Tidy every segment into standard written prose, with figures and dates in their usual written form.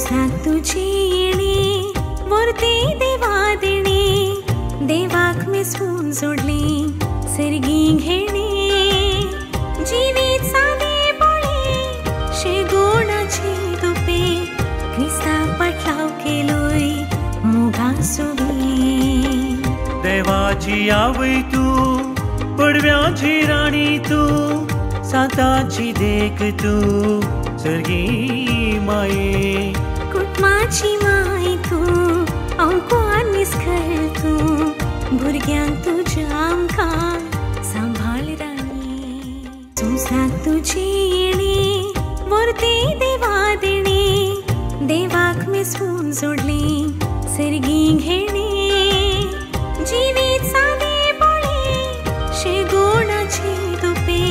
संवसार तुझे येणे वरते देवा देणे देवाक मेसून जोडले सर्गी घेणे जीवित साधे बोळे शेगोणाचे तुपे ख्रिस्ता पाटलाव केलोय मुगा सोबे देवाची आवय तू पडव्याची राणी तू साताची देख तू सर्गी माये कुटुंबाची माय तू अंकुआन निस्खळ तू भुरग्यांक तुझ्या आमकां सांभाळ राणी संवसार तुझे येणे वरते देवा देणे देवाक मेसून जोडले सर्गी घेणे जीवित साधे बोळे शेगोणाचे तुपे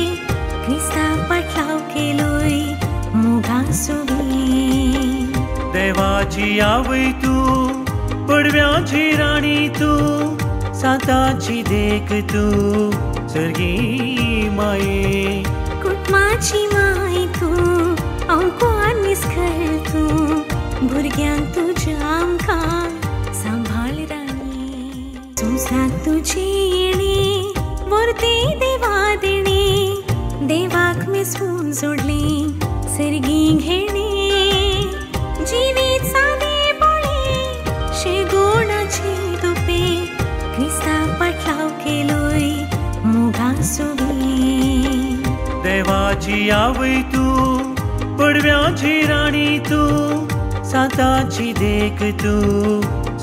ख्रिस्ता पाटलाव केलोय मुगा सोबे देवाची आवय तू पडव्याची राणी तू साताची देख तू सर्गी माये कुटुंबाची माय तू अंकुआन निस्खळ तू भुरग्यांक तुझ्या आमकां सांभाळ राणी संवसार तुझे येणे वरते देवा देणे देवाक मेसून जोडले सर्गी घेणे जीवित साधे बोळे शेगोणाचे तुपे ख्रिस्ता पाटलाव केलोय मुगा सोबे देवाची आवय तू पडव्याची राणी तू साताची देख तू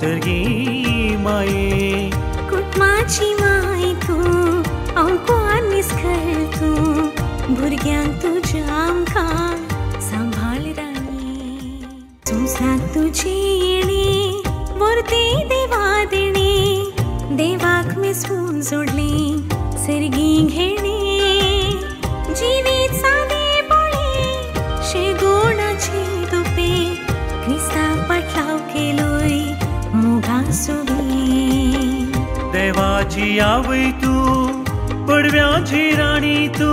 सर्गी माये कुटुंबाची माय तू अंकुआन निस्खळ तू भुरग्यांक तुझ्या आमकां सांभाळ राणी संवसार तुझे येणे वरते देवा देणे देवाक मेसून जोडले सर्गी घेणे जीवित साधे बोळे शेगोणाचे तुपे ख्रिस्ता पाटलाव केलोय मुगा सोबे देवाची आवय तू पडव्याची राणी तू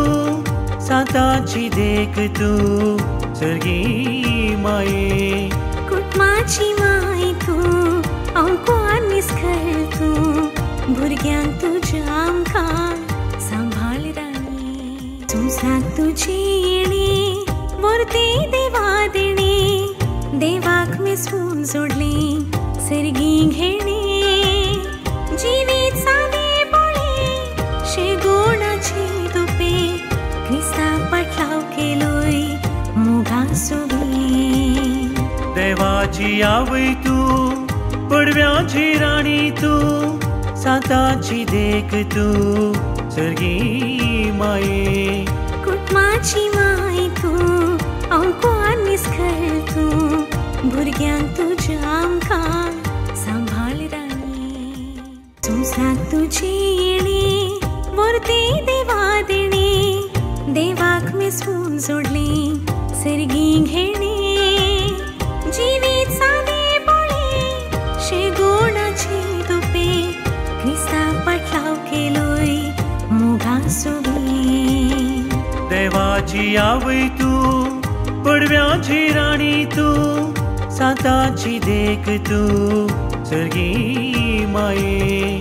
साताची देख तू सर्गी माये कुटुंबाची माय तू अंकुआन निस्खळ तू भुरग्यांक तुझ्या आमकां सांभाळ राणी संवसार तुझे येणे वरते देवा देणे देवाक मेसून जोडले सर्गी घेणे जीवित साधे बोळे शेगोणाचे तुपे ख्रिस्ता पाटलाव केलोय मुगा सोबे देवाची आवय तू पडव्याची राणी तू साताची देख तू सर्गी माये कुटुंबाची माय तू अंकुआन निस्खळ तू भुरग्यांक तुझ्या आमकां सांभाळ राणी संवसार तुझे येणे वरते देवा देणे देवाक मेसून जोडले सर्गी घेणे जीवित साधे बोळे शेगोणाचे तुपे ख्रिस्ता पाटलाव केलोय मुगा सोबे देवाची आवय तू पडव्याची राणी तू साताची देख तू सर्गी माये